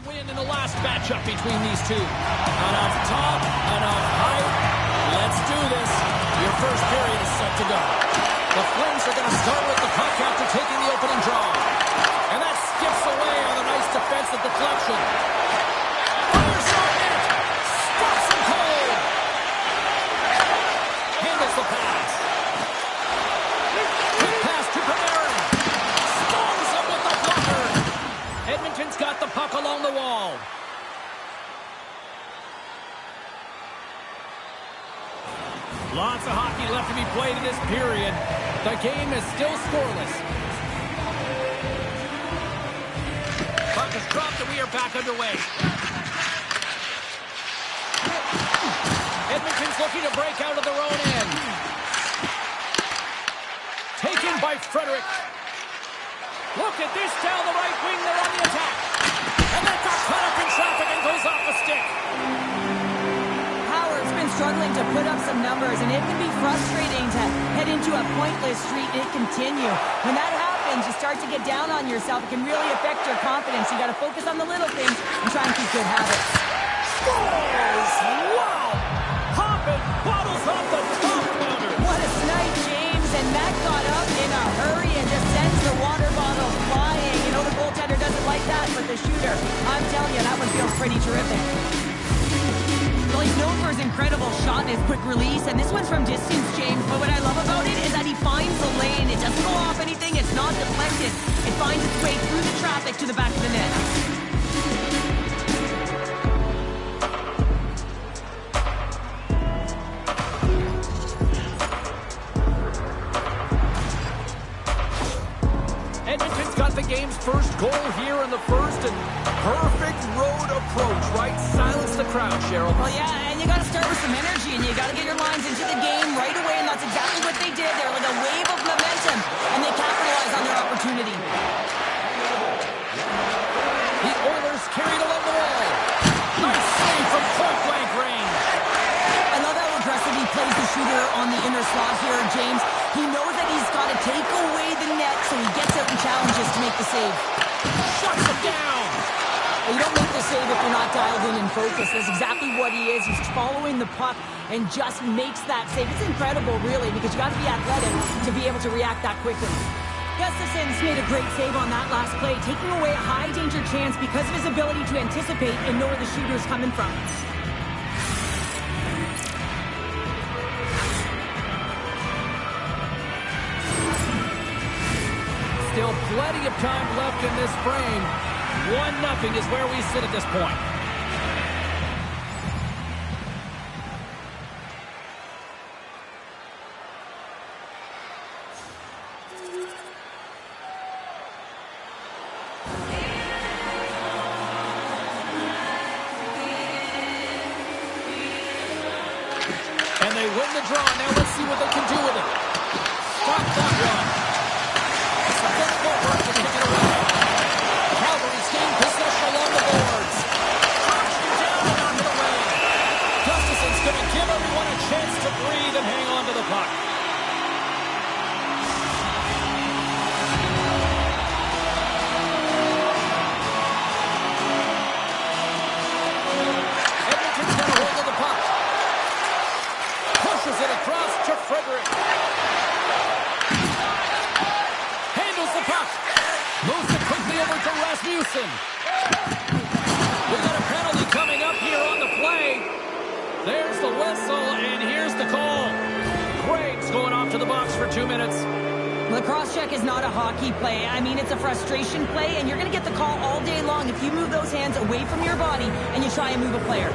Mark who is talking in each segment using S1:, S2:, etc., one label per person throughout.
S1: win in the last matchup between these two. Enough top, enough height. Let's do this. Your first period is set to go. The Flames are going to start with the puck after taking the opening draw. And that skips away on a nice defensive deflection. Fires on net. Stops him cold. Handles the pass. Quick pass to Panarin. Storms him with the blocker. Edmonton's got the puck along the wall. Lots of hockey left to be played in this period. The game is still scoreless. Puck is dropped and we are back underway. Edmonton's looking to break out of their own end. Taken by Frederick. Look at this down the right wing. They're on the attack. And that got caught up in traffic and goes off the stick.
S2: Struggling to put up some numbers, and it can be frustrating to head into a pointless streak and continue. When that happens, you start to get down on yourself. It can really affect your confidence. You got to focus on the little things and try and keep good habits.
S1: Scores! Wow! Hoppin bottles off the top counter.
S2: What a snipe, James, and Matt got up in a hurry and just sends the water bottle flying. You know the goaltender doesn't like that, but the shooter, I'm telling you, that one feels pretty terrific. Well, he's known for his incredible shot and his quick release, and this one's from distance, James. But what I love about it is that he finds the lane. It doesn't go off anything. It's not deflected. It finds its way through the traffic to the back of the net.
S1: Edmonton's got the game's first goal here in the first, and perfect road approach, right? Silence the crowd, Cheryl.
S2: Well, yeah, and you got to start with some energy, and you got to get your lines into the game right away, and that's exactly what they did. They're like a wave of momentum, and they capitalize on their opportunity.
S1: The Oilers carried along the wall. Nice save from point-blank range.
S2: I love how aggressive he plays the shooter on the inner slot here, James. He knows that he's got to take away the net, so he gets out and challenges to make the save.
S1: Shuts it down.
S2: You don't make the save if you're not dialed in and focused. That's exactly what he is. He's following the puck and just makes that save. It's incredible, really, because you got to be athletic to be able to react that quickly. Gustafson's made a great save on that last play, taking away a high-danger chance because of his ability to anticipate and know where the shooter's coming from.
S1: Still plenty of time left in this frame. 1-0 is where we sit at this point. And they win the draw. Now let's see what they can do with it. Stop that one. It's a good footwork to kick it away. Calgary's gained possession along the boards. Crouching down and knock it away. Gustafson's going to give everyone a chance to breathe and hang on to the puck. Edmonton's got a hold of the puck. Pushes it across to Frederick. Moves it quickly over to Rasmussen. We've got a penalty coming up here on the play. There's the whistle, and here's the call. Craig's going off to the box for 2 minutes.
S2: The cross-check is not a hockey play. I mean, it's a frustration play, and you're going to get the call all day long if you move those hands away from your body and you try and move a player.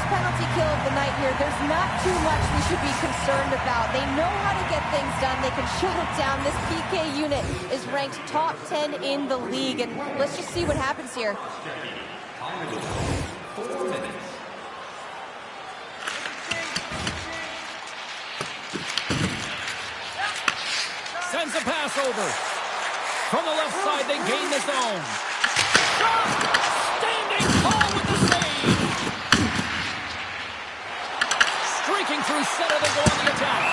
S3: Penalty kill of the night here. There's not too much we should be concerned about. They know how to get things done. They can shut it down. This PK unit is ranked top 10 in the league, and let's just see what happens here.
S1: Sends a pass over. From the left side, they gain the zone. Shot! Standing tall with the save. Streaking through center, they go on the attack.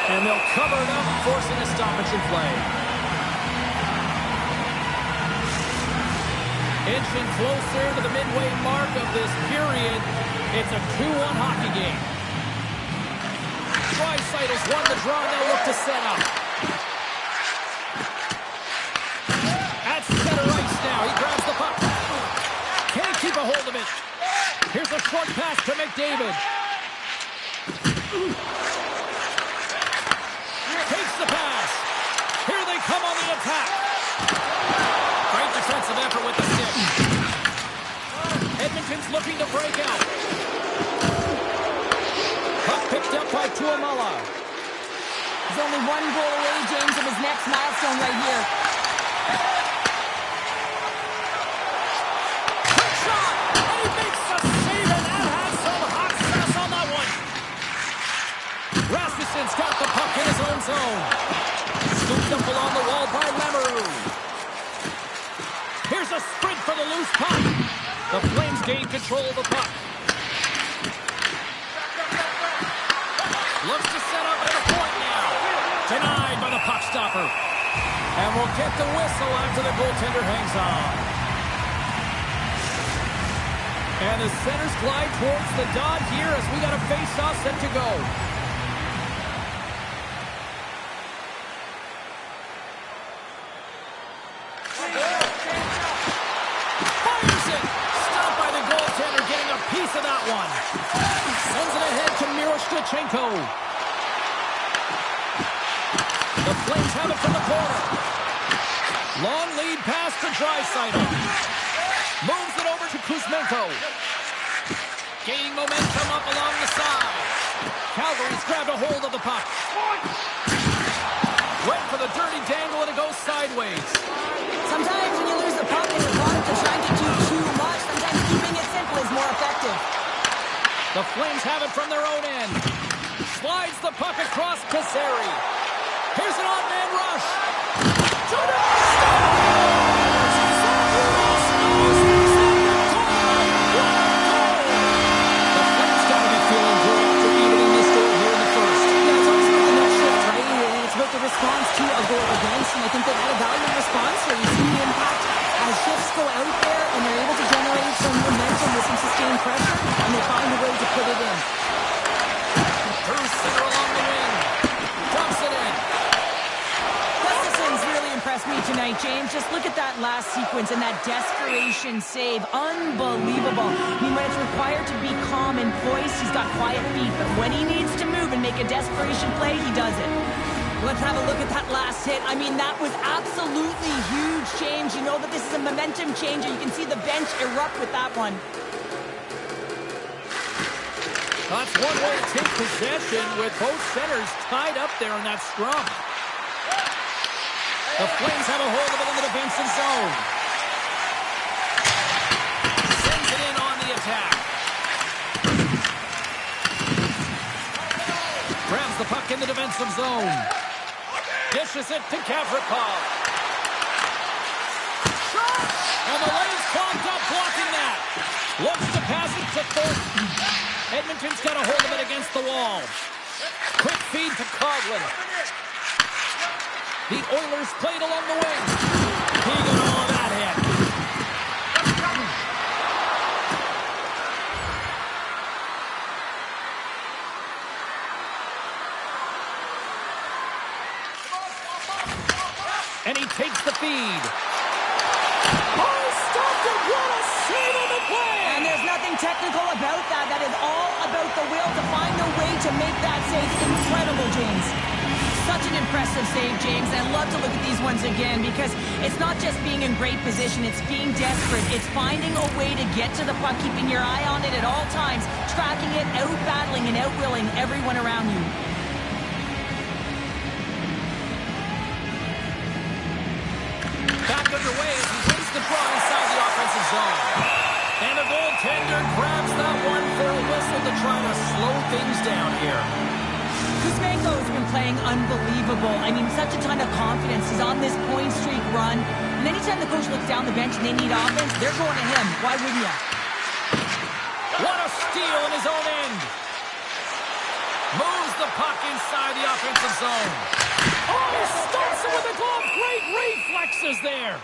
S1: And they'll cover it up, forcing a stoppage in play. Inching closer to the midway mark of this period. It's a 2-1 hockey game. Draisaitl's won the draw, and they'll look to set up. At center ice now, he grabs the puck. Can't keep a hold of it. Here's a short pass to McDavid. Takes the pass. Here they come on the attack. Great defensive effort with the stick. Edmonton's looking to break out. Puck picked up by Tuomala.
S2: He's only one goal away, James, of his next milestone right here.
S1: Quick shot! And he makes the save, and that has some hot sauce on that one. Rasmussen's got the puck in his own zone. Scooped up along the wall by Lamoureux. Here's a sprint for the loose puck. The Flames gain control of the puck. Looks to set up at a point now. Denied by the puck stopper. And we'll get the whistle after the goaltender hangs on. And the centers glide towards the dot here as we got a face-off set to go. Fires it! Stopped by the goaltender, getting a piece of that one. Sends it ahead to Miroshnichenko. The Flames have it from the corner. Long lead pass to Draisaitl. Moves it over to Kuzmenko. Gaining momentum up along the side. Calgary's grabbed a hold of the puck. Went for the dirty dangle and it goes sideways.
S2: Sometimes when you lose the puck, it's a product of trying to do too much. Sometimes keeping it simple is more effective.
S1: The Flames have it from their own end. Slides the puck across Pizzeri. Here's an odd-man rush. The Flames got to be feeling good after evening this goal here in the first.
S2: Yeah, it's always about the next shift, right? It's about the response to a goal against, and I think they've had a valuable response here. You've seen the impact as shifts go out there, and they're able to generate some momentum with some sustained pressure, and they find a way to put it in.
S1: Through center along the wing. Dumps it in.
S2: Gustafson's really impressed me tonight, James. Just look at that last sequence and that desperation save. Unbelievable. I mean, when it's required to be calm and poised, he's got quiet feet. But when he needs to move and make a desperation play, he does it. Let's have a look at that last hit. I mean, that was absolutely huge, James. You know that this is a momentum changer. You can see the bench erupt with that one.
S1: That's one way to take possession with both centers tied up there in that scrum. The Flames have a hold of it in the defensive zone. Sends it in on the attack. Grabs the puck in the defensive zone. Dishes it to Gavrikov. Shot! And the lane's clogged up, blocking that. Looks to pass it to Thornton. Edmonton's got a hold of it against the wall. Quick feed to Coughlin. The Oilers played along the wing. He got all of that hit. And he takes the feed. Oh, stopped it. What a save on the play.
S2: And there's nothing technical about that. That is all about the will to find a way to make that save. Incredible, James. Such an impressive save, James. I love to look at these ones again because it's not just being in great position. It's being desperate. It's finding a way to get to the puck, keeping your eye on it at all times, tracking it, out-battling and out-willing everyone around you.
S1: Back underway as he wins the draw inside the offensive zone. And the goaltender grabs that one for a whistle to try to slow things down here.
S2: Kuzmenko's been playing unbelievable. I mean, such a ton of confidence. He's on this point streak run. And anytime the coach looks down the bench and they need offense, they're going to him. Why wouldn't you?
S1: What a steal in his own end. Moves the puck inside the offensive zone. Oh, he stops it with a glove. Great reflexes there.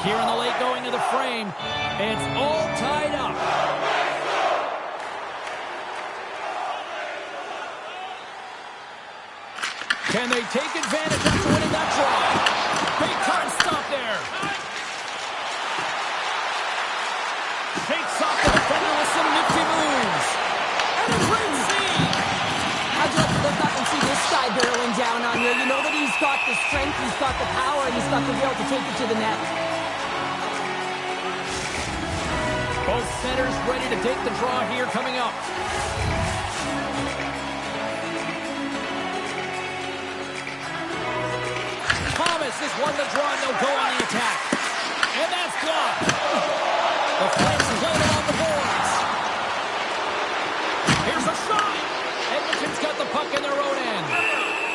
S1: Here in the late going to the frame. It's all tied up. Can they take advantage after winning that draw? Big time stop there. Takes off the defender with some nifty moves. And a great save.
S2: How'd you like to look up and see this guy barreling down on you? You know that he's got the strength, he's got the power, and he's got the will to take it to the net.
S1: Both centers ready to take the draw here coming up. Thomas has won the draw and they'll go on the attack. And that's blocked. The Flames laid it on the boards. Here's a shot. Edmonton's got the puck in their own end.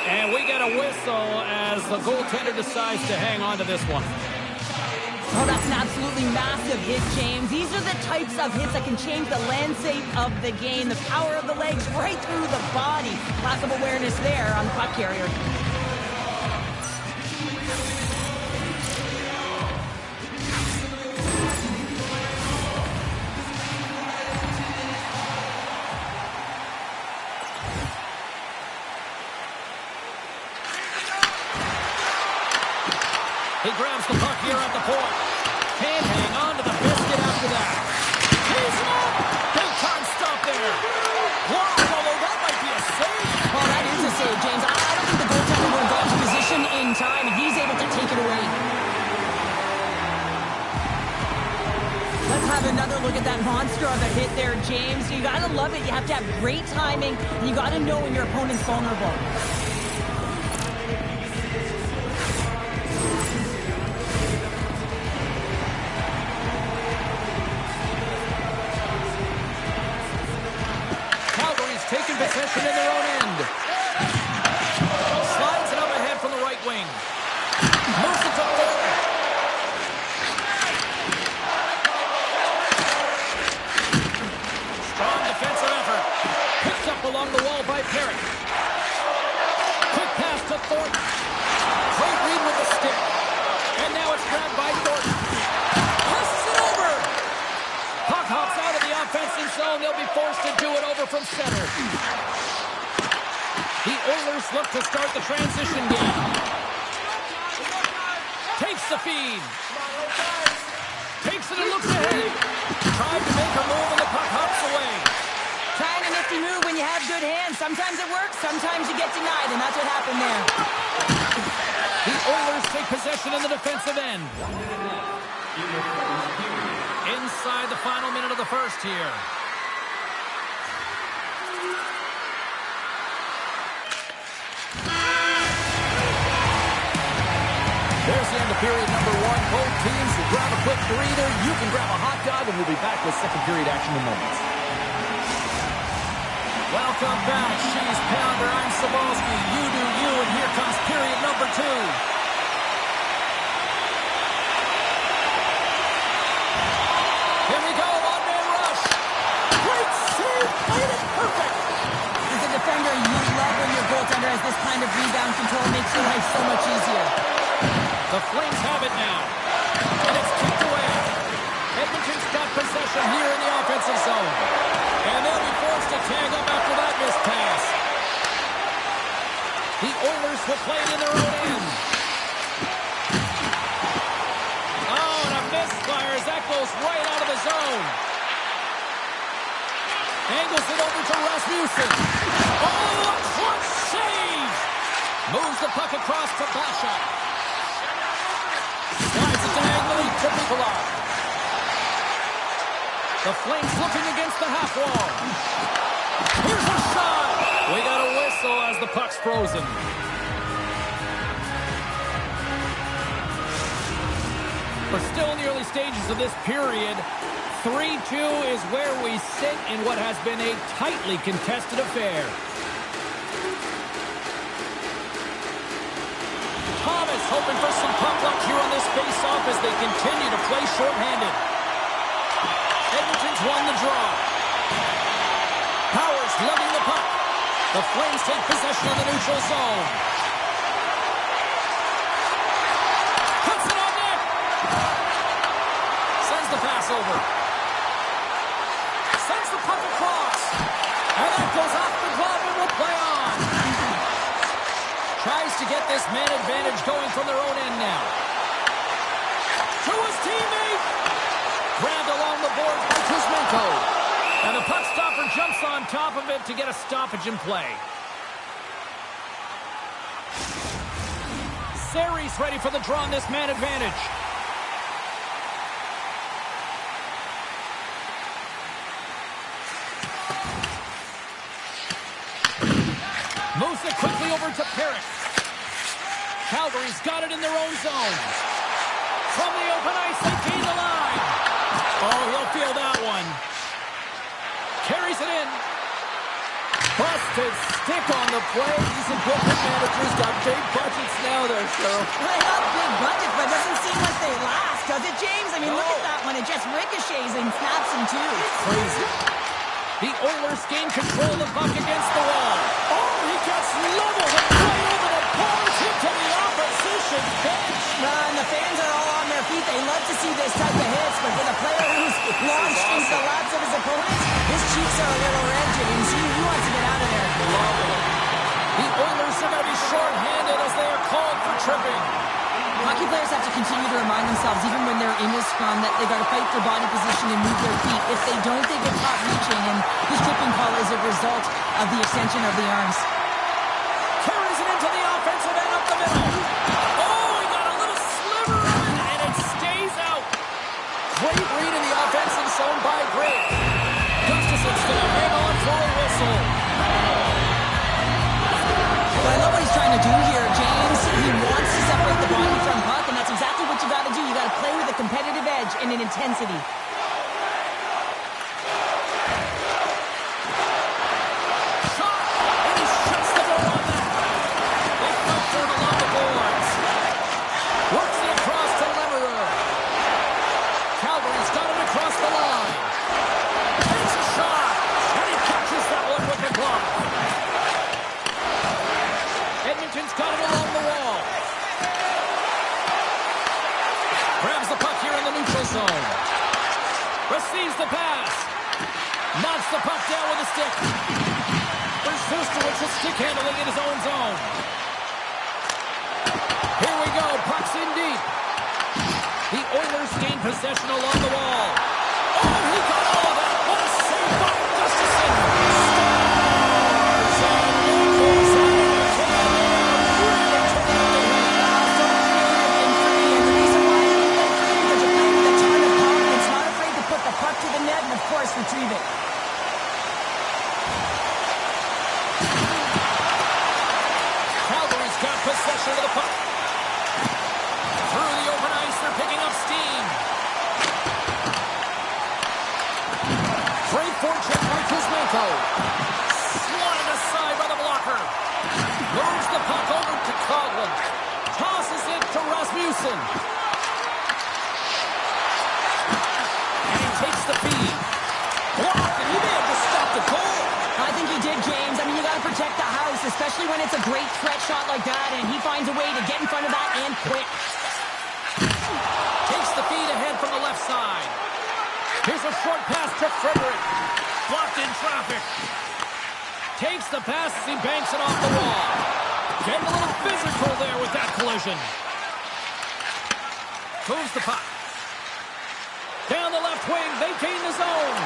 S1: And we get a whistle as the goaltender decides to hang on to this one.
S2: Oh, that's an absolutely massive hit, James. These are the types of hits that can change the landscape of the game. The power of the legs right through the body. Lots of awareness there on the puck carrier.
S1: He grabs the puck here at the point. Can't hang on to the biscuit after that. He's up! Big time stop there. Wow, although that might be a save.
S2: Oh, that is a save, James. I don't think the goaltender would have gotten to position in time, and he's able to take it away. Let's have another look at that monster of a hit there, James. You gotta love it. You have to have great timing, and you gotta know when your opponent's vulnerable.
S1: Taking possession in their own end. Slides it up ahead from the right wing. Moves it to Thornton. Strong defensive effort. Picked up along the wall by Perry. Quick pass to Thornton. Great read with the stick. And now it's grabbed by Thornton. Passes it over. Puck hops out of the offensive zone. They'll be forced to do it over from center. The Oilers look to start the transition game. Takes the feed. Takes it and looks ahead. Tried to make a move and the puck hops away.
S2: Trying a nifty move when you have good hands. Sometimes it works, sometimes you get denied, and that's what happened there.
S1: The Oilers take possession in the defensive end. Inside the final minute of the first here. There's the end of period number one. Both teams will grab a quick breather. You can grab a hot dog, and we'll be back with second period action in moments. Welcome back. She's Pounder. I'm Sabolsky. You do you, and here comes period number two. Here we go, one-man rush. Great save, played it perfect.
S2: As a defender, you love when your goaltender has this kind of rebound control. Makes your life so much easier.
S1: The Flames have it now. And it's kicked away. Edmonton's got possession here in the offensive zone. And they'll be forced to tag up after that missed pass. The Oilers will play it in their own end. Oh, and a misfire as that goes right out of the zone. Angles it over to Rasmussen. Oh, a clutch save! Moves the puck across to Bashak. Slides it diagonally to Nikolai. The Flames looking against the half wall. Here's a shot. We got a whistle as the puck's frozen. We're still in the early stages of this period. 3-2 is where we sit in what has been a tightly contested affair. Thomas hoping for some puck luck here on this face-off as they continue to play shorthanded. Edmonton's won the draw. Powers lugging the puck. The Flames take possession of the neutral zone. Puts it on net. Sends the pass over. Sends the puck across. And that goes off the glove and will play on. Tries to get this man advantage going from their own end now. To his teammate. Grabbed along the board by Kuzmenko. And the puck stopper jumps on top of it to get a stoppage in play. Sari's ready for the draw on this man advantage. Moves it quickly over to Perrick. Calgary's got it in their own zone. From the open ice, they gain the line. Oh, he'll feel that one. Carries it in. Busted stick on the play. These equipment managers got big budgets now there, Cheryl.
S2: Well, they got big budgets, but it doesn't seem like they last, does it, James? I mean, look at that one. It just ricochets and snaps in two.
S1: Crazy. The Oilers gain control of the puck against the wall. Oh, he gets leveled and play over the boards into the opposition bench.
S2: And the fans are all on their feet. They love to see this type of hits, but for the player who's launched into the laps of his opponents, his cheeks are a little red, James. He wants to get out of there.
S1: Love it. The Oilers are going to be short-handed as they are called for tripping.
S2: Hockey players have to continue to remind themselves, even when they're in the scrum, that they got to fight for body position and move their feet. If they don't, they get caught reaching, and this tripping call is a result of the extension of the arms.
S1: Carries it into the offensive end up the middle. Oh, he got a little sliver of it, and it stays out. Great read in the offensive zone by Gray. Gustafson's going to hang on for a whistle.
S2: Well, I love what he's trying to do here, James. He wants to separate the body from puck, and that's exactly what you got to do. You got to play with a competitive edge and an intensity.
S1: Shot, and he shuts the door on that. They fight for it along the boards. Works it across to Lemerer. Calgary's got it across the line. Takes a shot, and he catches that one with the glove. Edmonton's got it along the wall. Grabs the puck here in the neutral zone. Receives the pass. Knocks the puck down with a stick. There's Susterwitz with stick handling in his own zone. Here we go. Puck's in deep. The Oilers gain possession along the wall. Oh, he got all of that. What a save by Gustafson.
S2: Puck to the net and, of course, retrieve it.
S1: Calgary's got possession of the puck. Through the open ice, they're picking up steam. Great forecheck by Kuzmenko. Swatted aside by the blocker. Moves the puck over to Coughlin. Tosses it to Rasmussen. Takes the feed. Blocked, and he may have just stopped the goal.
S2: I think he did, James. I mean, you got to protect the house, especially when it's a great threat shot like that, and he finds a way to get in front of that and quick.
S1: Takes the feed ahead from the left side. Here's a short pass to Frederick. Blocked in traffic. Takes the pass as he banks it off the wall. Getting a little physical there with that collision. Moves the puck. Down the left wing, they gain the zone.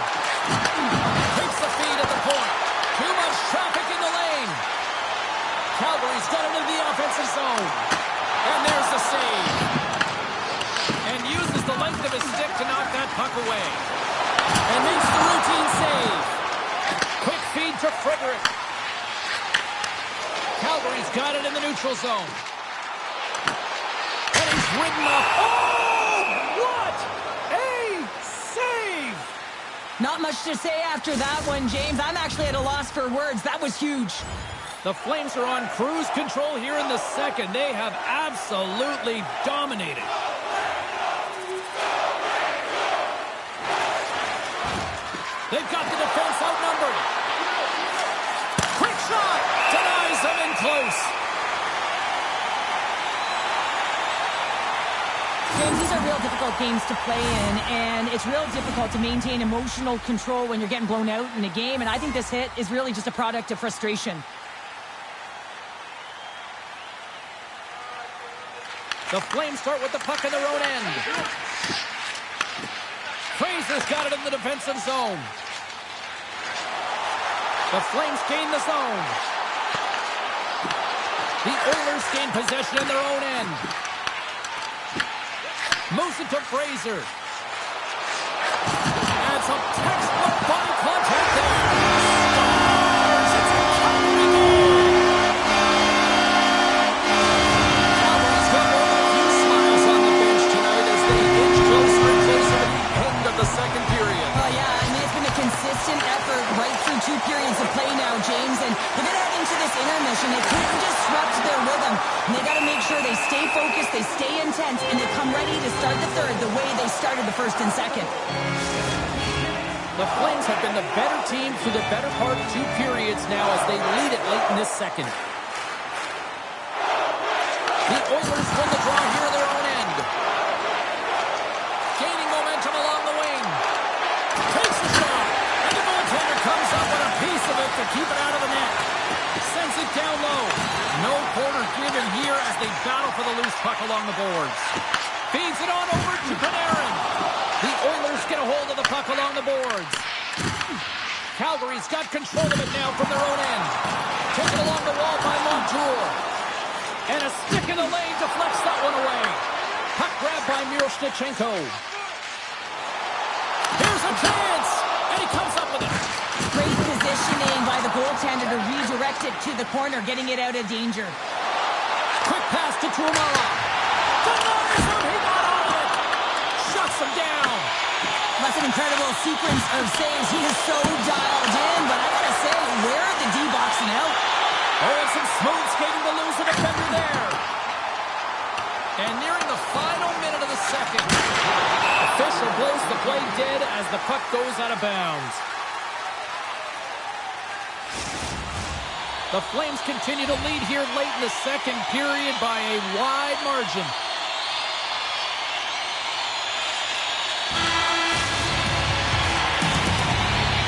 S1: Takes the feed at the point. Too much traffic in the lane. Calgary's got it into the offensive zone. And there's the save. And uses the length of his stick to knock that puck away. And makes the routine save. Quick feed to Frederick. Calgary's got it in the neutral zone. And he's ridden off. Oh!
S2: Not much to say after that one, James. I'm actually at a loss for words. That was huge.
S1: The Flames are on cruise control here in the second. They have absolutely dominated. They've got the defense outnumbered. Quick shot. Denies them in close.
S2: James, these are real difficult games to play in, and it's real difficult to maintain emotional control when you're getting blown out in a game, and I think this hit is really just a product of frustration.
S1: The Flames start with the puck in their own end. Fraser's got it in the defensive zone. The Flames gain the zone. The Oilers gain possession in their own end. Moves it to Fraser. And some textbook body contact there. Stars! It's a Calgary goal! Calgary's got more than a few smiles on the bench tonight as they inch closer and closer to the end of the second period.
S2: Oh, yeah, I mean, it's been a consistent effort right through 2 periods of play now, James, and they're going to head into this intermission. It could disrupt their rhythm, and they got to make sure they stay focused, they stay intense, and they come ready to start the third the way they started the first and second.
S1: The Flames have been the better team through the better part of 2 periods now as they lead it late in this second. The Oilers win the draw here in their own end. Gaining momentum along the wing. Takes a shot. And the goaltender comes up with a piece of it to keep it out of the net. Sends it down low. No corner given here as they battle for the loose puck along the boards. Feeds it on over to Panarin. The Oilers get a hold of the puck along the boards. Calgary's got control of it now from their own end. Taken along the wall by Montour. And a stick in the lane deflects that one away. Puck grabbed by Miroshnichenko. Here's a chance! And he comes up with it.
S2: Great positioning by the goaltender to redirect it to the corner, getting it out of danger.
S1: Quick pass to Tuamala. Denies him! He got all of it! Shuts him down!
S2: That's an incredible sequence of saves. He is so dialed in, but I gotta say, where are the D boxing out?
S1: Oh, and some smooth skating to lose the defender there. And nearing the final minute of the second. Official blows the play dead as the puck goes out of bounds. The Flames continue to lead here late in the second period by a wide margin.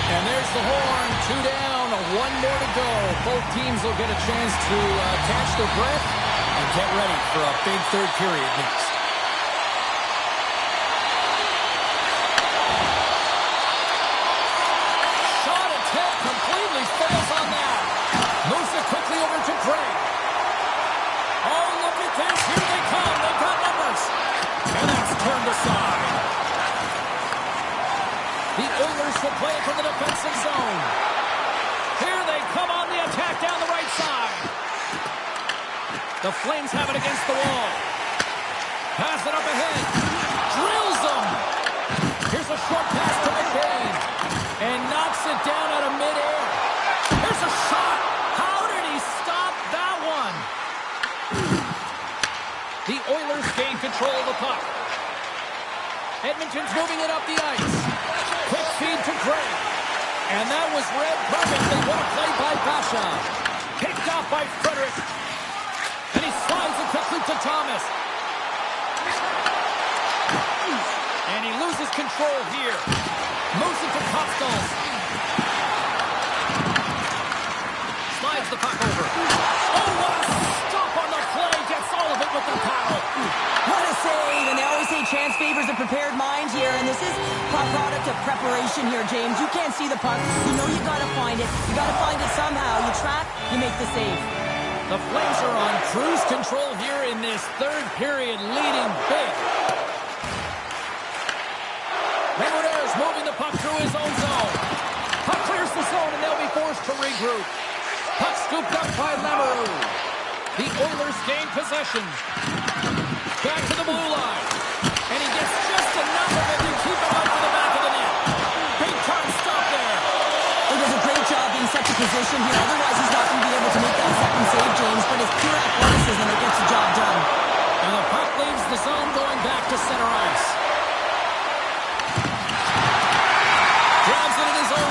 S1: And there's the horn, 2 down, 1 more to go. Both teams will get a chance to catch their breath and get ready for a big third period next. Shot attempt completely fails on that. Moves it quickly over to Craig. Oh, look at this. Here they come. They've got numbers. And that's turned aside. The Oilers will play it from the defensive zone. Here they come on the attack down the right side. The Flames have it against the wall. Pass it up ahead. Drills them. Here's a short pass to McBain. And knocks it down out of midair. Here's a shot. How did he stop that one? The Oilers gain control of the puck. Edmonton's moving it up the ice. Quick feed to Craig. And that was read perfectly. What a play by Basha. Picked off by Frederick. And he slides it quickly to Thomas. And he loses control here. Moves it to Costals. Slides the puck over. Oh, what a stop on the play. Gets all of it with the paddle.
S2: What a save, and they always say chance favors a prepared mind here, and this is a product of preparation here, James. You can't see the puck. You know you got to find it. You got to find it somehow. You trap, you make the save.
S1: The Flames are on cruise control here in this third period, leading big. Ramirez moving the puck through his own zone. Puck clears the zone, and they'll be forced to regroup. Puck scooped up by Lamoureux. The Oilers gain possession. Back to the blue line. And he gets just enough of it to keep it out to the back of the net. Big time stop there.
S2: He does a great job being such a position here. Otherwise, he's not going to be able to make that second save, James. But his pure athleticism that gets the job done.
S1: And the puck leaves the zone going back to center ice. Grabs it in his own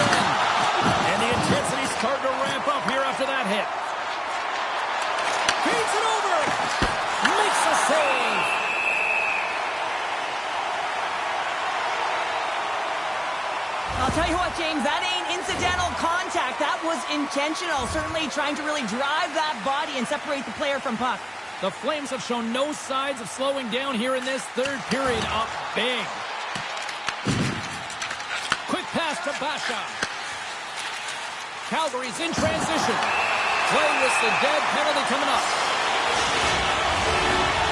S1: Feeds it over. Makes a save.
S2: I'll tell you what, James, that ain't incidental contact. That was intentional. Certainly trying to really drive that body and separate the player from puck.
S1: The Flames have shown no signs of slowing down here in this third period. Up big. Quick pass to Basha. Calgary's in transition. Play whistle dead. Penalty coming up.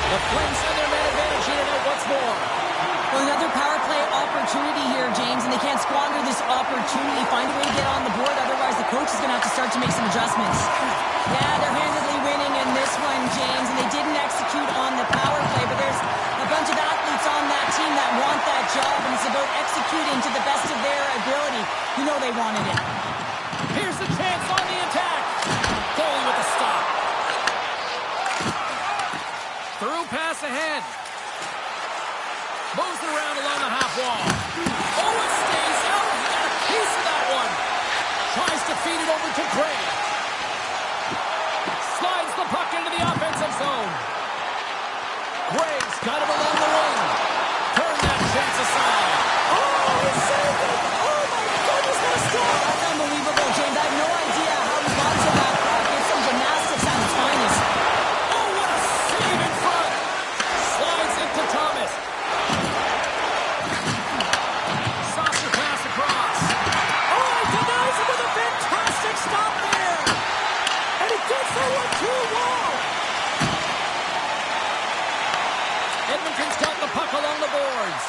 S1: The Flames send their man advantage here tonight once more.
S2: Well, another power play opportunity here, James, and they can't squander this opportunity. Find a way to get on the board, otherwise the coach is going to have to start to make some adjustments. Yeah, they're handedly winning in this one, James, and they didn't execute on the power play, but there's a bunch of athletes on that team that want that job, and it's about executing to the best of their ability. You know they wanted it.
S1: Here's the chance on the attack. Goalie with the stop. Through pass ahead. Moves it around along the half wall. Oh, it stays out. He got a piece of that one. Tries to feed it over to Gray. Slides the puck into the offensive zone. Gray's got it along the wing. Turn that chance aside.
S2: Oh, he saved it! Oh, my goodness, what a stop! That's unbelievable, James. I have no idea how he got to that puck. It's some gymnastics at its finest.
S1: Oh, what a save in front. Slides into Thomas. Saucer pass across. Oh, he denies it with a fantastic stop there. And he gets that one to a wall. Edmonton's got the puck along the boards.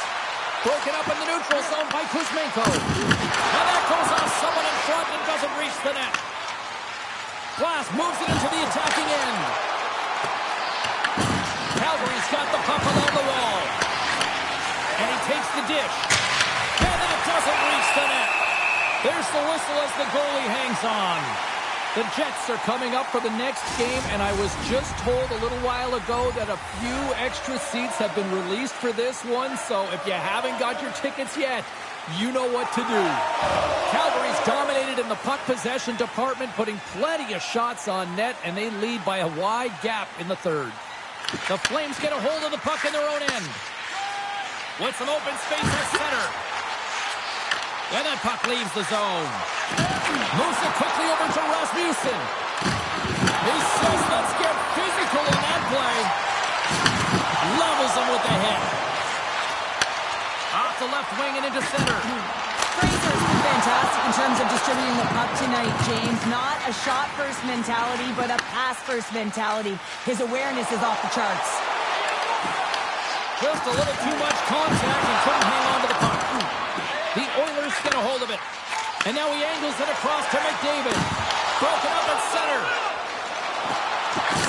S1: Broken up in the neutral zone by Kuzmenko. And that goes off someone in front and doesn't reach the net. Glass moves it into the attacking end. Calgary's got the puck along the wall. And he takes the dish. And that doesn't reach the net. There's the whistle as the goalie hangs on. The Jets are coming up for the next game, and I was just told a little while ago that a few extra seats have been released for this one, so if you haven't got your tickets yet, you know what to do. Calgary's dominated in the puck possession department, putting plenty of shots on net, and they lead by a wide gap in the third. The Flames get a hold of the puck in their own end. With some open space at center. And that puck leaves the zone. Moves it quickly over to Rasmussen. He says, let's get physical in that play. Levels him with the hit. Off the left wing and into center.
S2: Fraser's been fantastic in terms of distributing the puck tonight, James. Not a shot-first mentality, but a pass-first mentality. His awareness is off the charts.
S1: Just a little too much contact and couldn't hang on to the puck. The Oilers get a hold of it. And now he angles it across to McDavid. Broken up at center.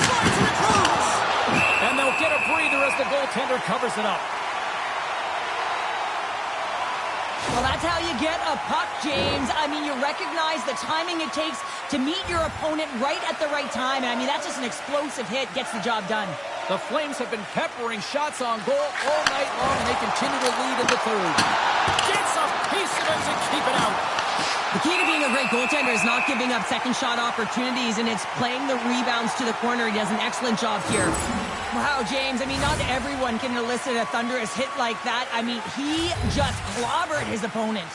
S1: Slides it across. And they'll get a breather as the goaltender covers it up.
S2: Well, that's how you get a puck, James. I mean, you recognize the timing it takes to meet your opponent right at the right time. And I mean, that's just an explosive hit. Gets the job done.
S1: The Flames have been peppering shots on goal all night long, and they continue to lead in the third. Gets a piece of it to keep it out.
S2: The key to being a great goaltender is not giving up second shot opportunities, and it's playing the rebounds to the corner. He does an excellent job here. Wow, James, I mean, not everyone can elicit a thunderous hit like that. I mean, he just clobbered his opponent.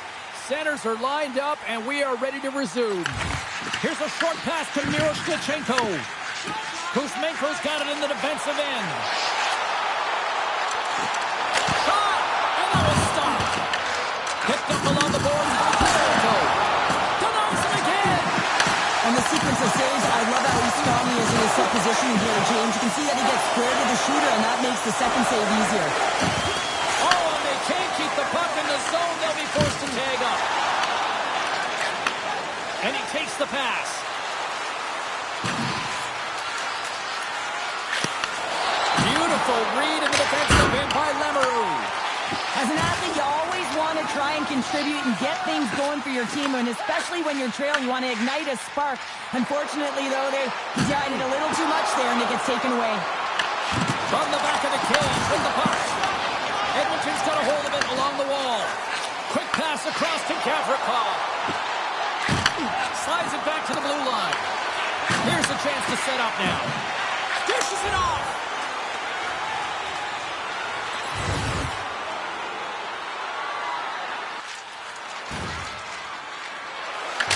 S1: Centers are lined up, and we are ready to resume. Here's a short pass to Miroshnichenko. Kuzmenko's got it in the defensive end. Shot! And that was stopped. Picked up along the boards by Kuzmenko. Denies him again!
S2: On the sequence of saves, I love how strong he is in his set positioning here, James. You can see that he gets square to the shooter, and that makes the second save easier.
S1: Oh, and they can't keep the puck in the zone. They'll be forced to tag up. And he takes the pass. Beautiful read in the defensive end by Lemereau.
S2: As an athlete, you always want to try and contribute and get things going for your team, and especially when you're trailing, you want to ignite a spark. Unfortunately, though, they did a little too much there, and it gets taken away.
S1: From the back of the cage with the puck. Edmonton's got a hold of it along the wall. Quick pass across to Gavrikov. Slides it back to the blue line. Here's a chance to set up now. Dishes it off.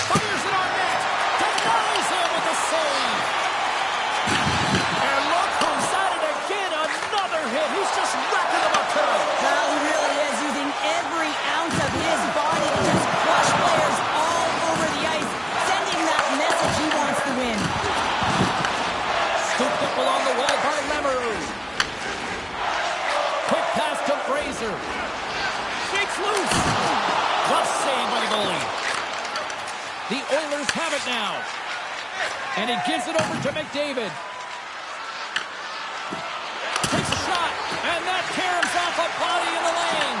S1: Fires it on net. Denies him with a save. And look who's at it again. Another hit. He's just racking them up tonight.
S2: Well, he really is using every ounce of his body to just crush players all over the ice, sending that message he wants to win.
S1: Scooped up along the wall by Lemeru. Quick pass to Fraser. Shakes loose. Tough save by the goalie. The Oilers have it now. And he gives it over to McDavid. Takes a shot. And that caroms off a body in the lane.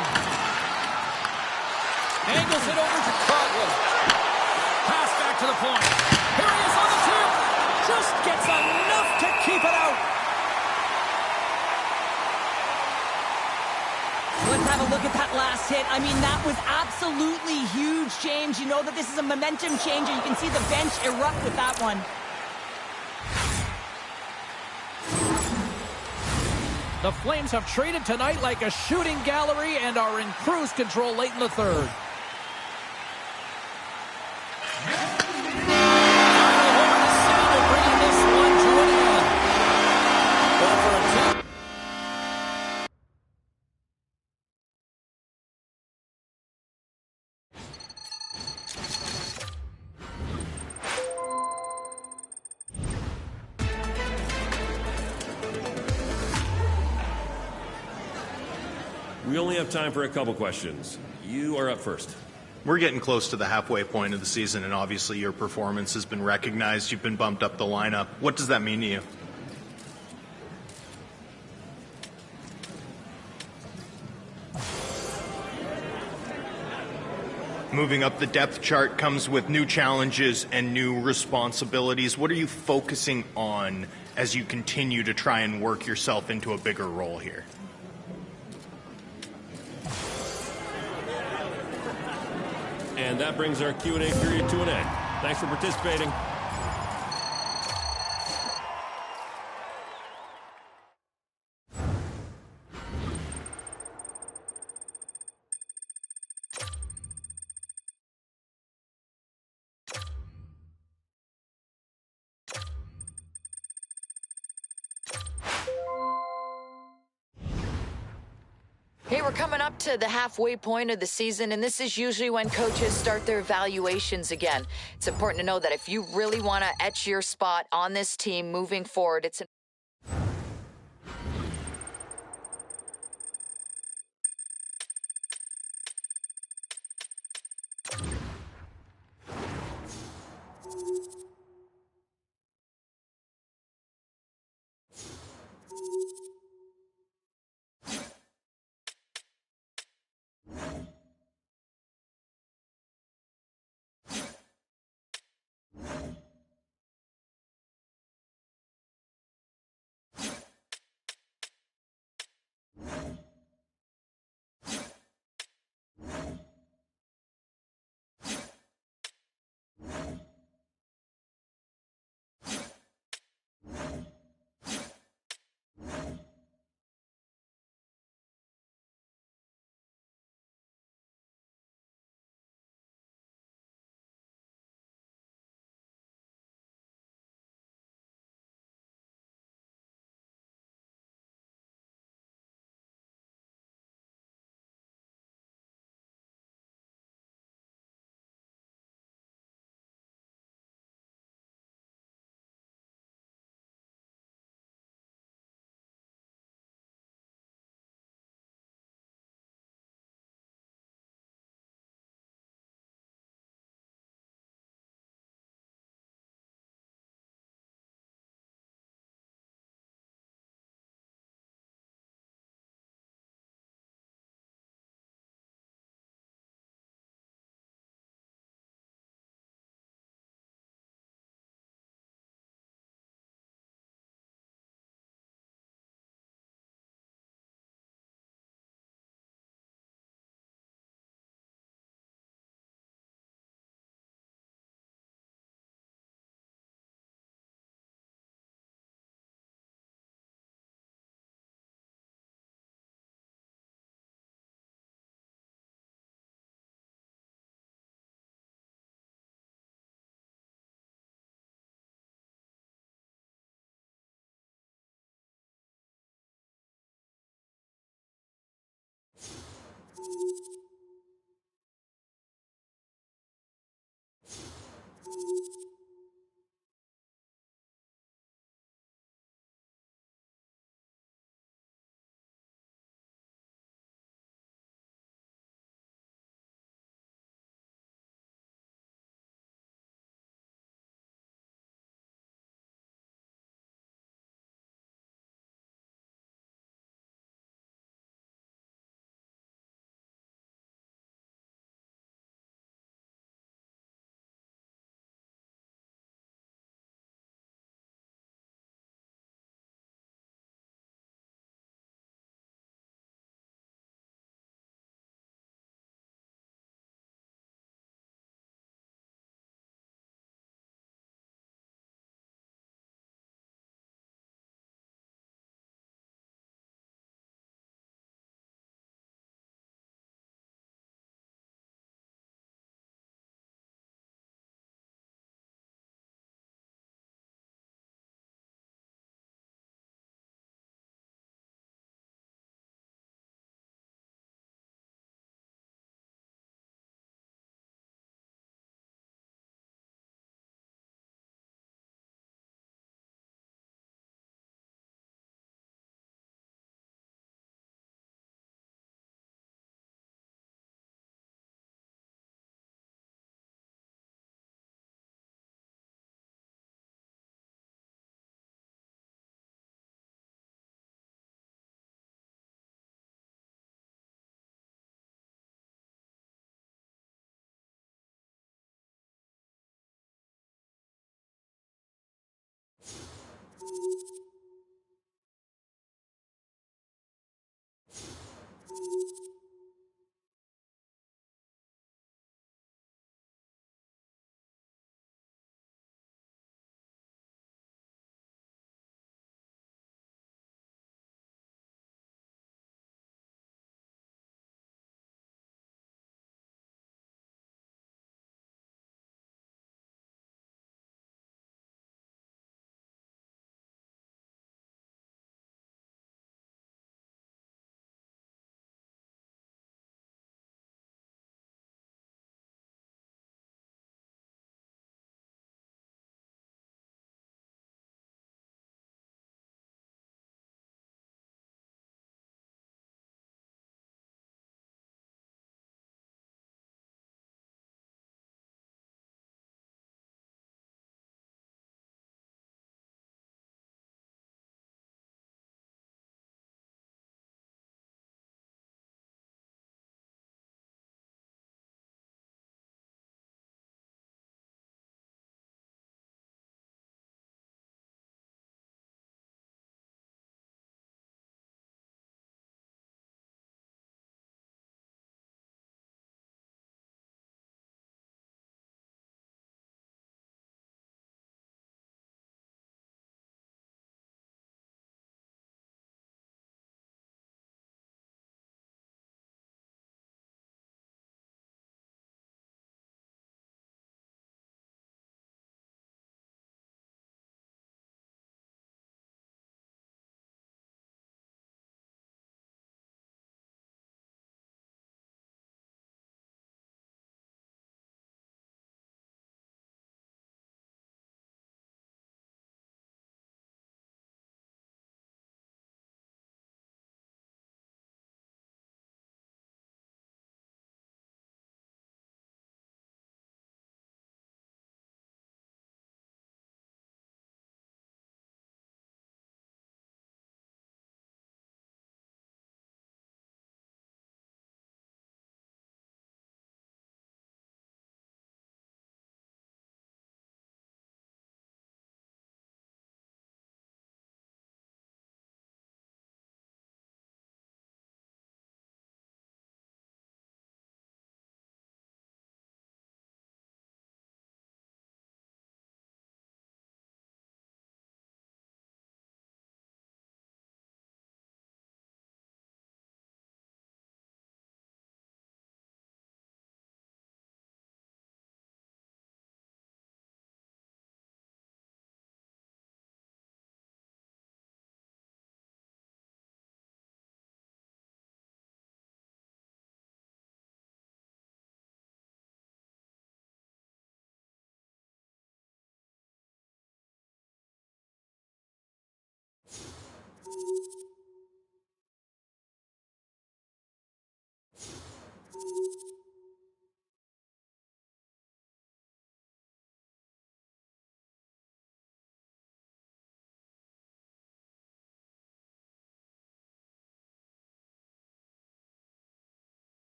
S1: Angles it over to Croswell. Pass back to the point. Here he is on the tip. Just gets enough to keep it out.
S2: Let's have a look at that last hit. I mean, that was absolutely huge, James. You know that this is a momentum changer. You can see the bench erupt with that one.
S1: The Flames have traded tonight like a shooting gallery and are in cruise control late in the third.
S4: We only have time for a couple questions. You are up first.
S5: We're getting close to the halfway point of the season, and obviously your performance has been recognized. You've been bumped up the lineup. What does that mean to you? Moving up the depth chart comes with new challenges and new responsibilities. What are you focusing on as you continue to try and work yourself into a bigger role here?
S4: And that brings our Q&A period to an end. Thanks for participating.
S6: Hey, we're coming up to the halfway point of the season, and this is usually when coaches start their evaluations again. It's important to know that if you really want to etch your spot on this team moving forward, it's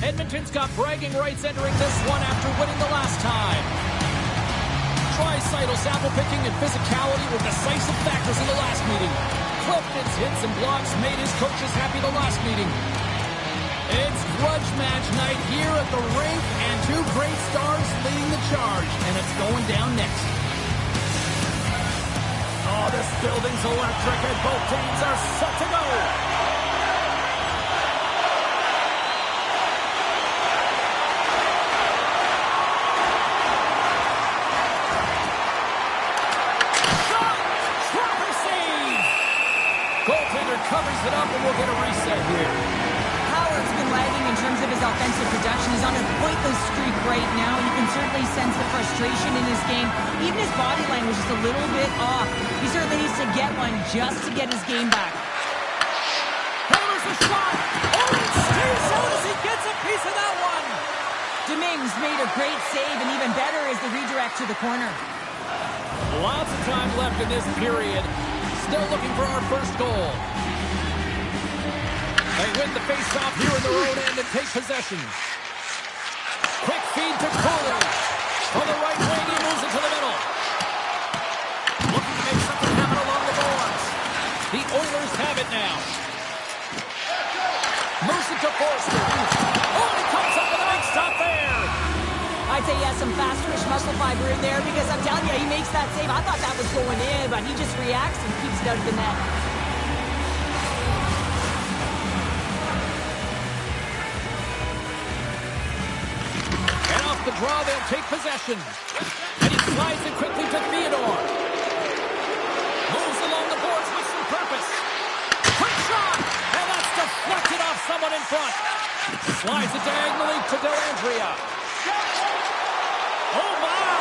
S1: Edmonton's got bragging rights entering this one after winning the last time. Tricytle sample picking and physicality were decisive factors in the last meeting. Clifton's hits and blocks made his coaches happy the last meeting. It's grudge match night here at the rink, and two great stars leading the charge, and it's going down next. Oh, this building's electric, and both teams are set to go. Covers it up, and we'll get a reset here.
S2: Howard's been lagging in terms of his offensive production. He's on a pointless streak right now, and you can certainly sense the frustration in his game. Even his body language is a little bit off. He certainly needs to get one just to get his game back.
S1: Hammers a shot. Oh, it stays out as he gets a piece of that one.
S2: Dominguez made a great save, and even better is the redirect to the corner.
S1: Lots of time left in this period. Still looking for our first goal. They win the face-off here in their own end and take possession. Quick feed to Cooley. On the right wing, he moves it to the middle. Looking to make something happen along the boards. The Oilers have it now. Moves it to Forster. Oh, he comes up with a big stop there.
S2: I'd say he has some fast twitch muscle fiber in there, because I'm telling you, he makes that save. I thought that was going in, but he just reacts and keeps it out of the net.
S1: And off the draw, they'll take possession. And he slides it quickly to Theodore. Moves along the boards with some purpose. Quick shot! And that's deflected off someone in front. Slides it diagonally to Dellandrea. Oh, my!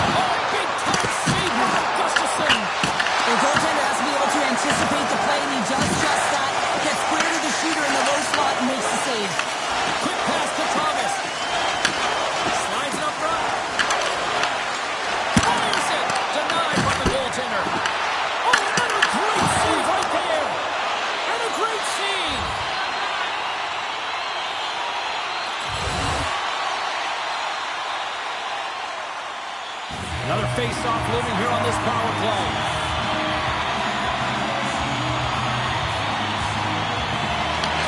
S1: Oh, big-time save by Gustafsson.
S2: The goaltender has to be able to anticipate the play, and he does just that. Gets clear to the shooter in the low slot and makes the save.
S1: Another face-off looming here on this power play.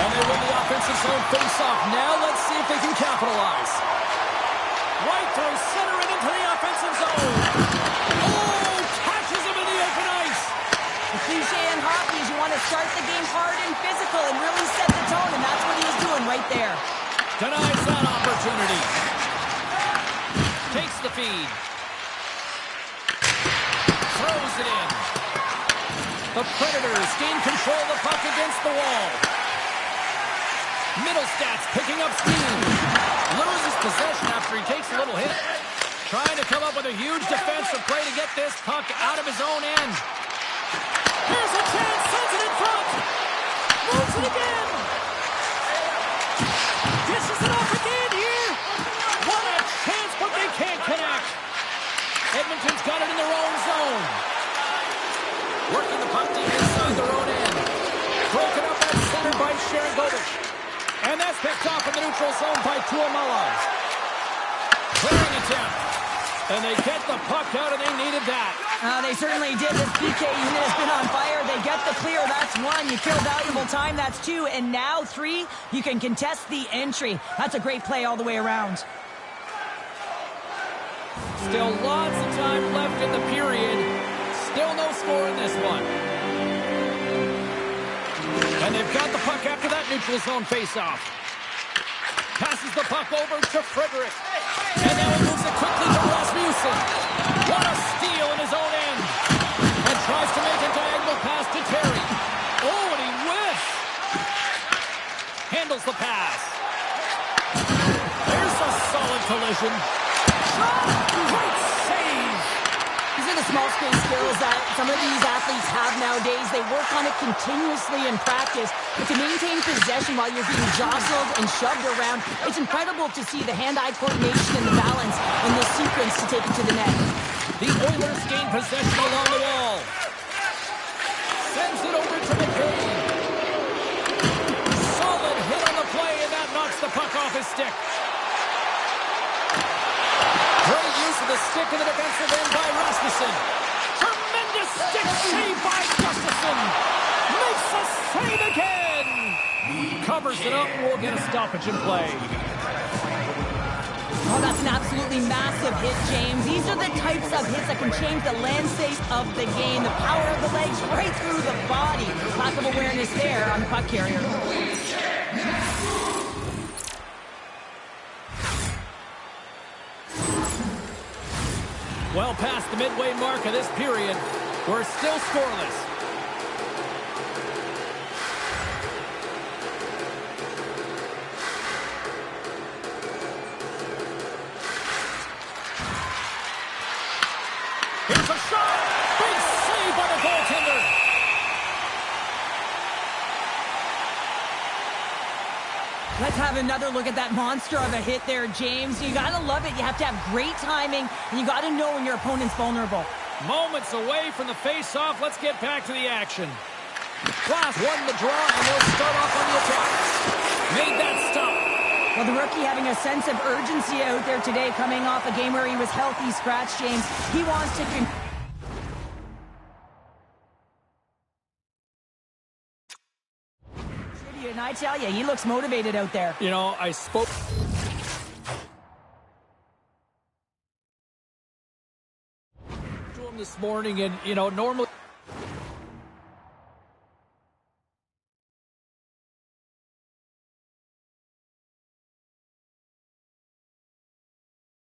S1: And they win the offensive zone face-off. Now let's see if they can capitalize. Right through center and into the offensive zone. Oh, catches him in the open ice.
S2: The cliche in hockey is you want to start the game hard and physical and really set the tone, and that's what he was doing right there.
S1: Denies that opportunity. Takes the feed. Throws it in. The Predators gain control of the puck against the wall. Middlestats picking up steam. Loses possession after he takes a little hit. Trying to come up with a huge defensive play to get this puck out of his own end. Here's a chance. Sends it in front. Moves it again. Dishes it off again here. What a chance, but they can't connect. Edmonton's got it in their own zone. Working the puck deep inside their own end. Broken up at center by Sharon Govich. And that's picked off in the neutral zone by Tuomala. Clearing attempt. And they get the puck out, and they needed that.
S2: They certainly did. This PK unit has been on fire. They get the clear. That's one. You kill valuable time. That's two. And now three, you can contest the entry. That's a great play all the way around.
S1: Still lots of time left in the period. Still no score in this one. And they've got the puck after that neutral zone faceoff. Passes the puck over to Frederick. And now he moves it quickly to Rasmussen. What a steal in his own end. And tries to make a diagonal pass to Terry. Oh, and he whiffs. Handles the pass. There's a solid collision. Great save.
S2: These are the small space skills that some of these athletes have nowadays. They work on it continuously in practice. But to maintain possession while you're being jostled and shoved around, it's incredible to see the hand-eye coordination and the balance in this sequence to take it to the net.
S1: The Oilers gain possession along the wall. Sends it over to McCain. Solid hit on the play, and that knocks the puck off his stick. Great use of the stick in the defensive end by Rasmussen. Tremendous stick save by Gustafsson. Makes a save again. Covers it up. We'll get a stoppage in play.
S2: Oh, that's an absolutely massive hit, James. These are the types of hits that can change the landscape of the game. The power of the legs right through the body. Lack of awareness there on the puck carrier.
S1: Well past the midway mark of this period, we're still scoreless. Here's a shot! Big save by the goaltender!
S2: Let's have another look at that monster of a hit there, James. You gotta love it. You have to have great timing, and you gotta know when your opponent's vulnerable.
S1: Moments away from the face-off. Let's get back to the action. Glass won the draw, and they'll start off on the attack. Made that stop.
S2: Well, the rookie having a sense of urgency out there today, coming off a game where he was healthy scratch, James. He wants to... And I tell you, he looks motivated out there.
S1: You know, I spoke to him this morning, and, you know, normally...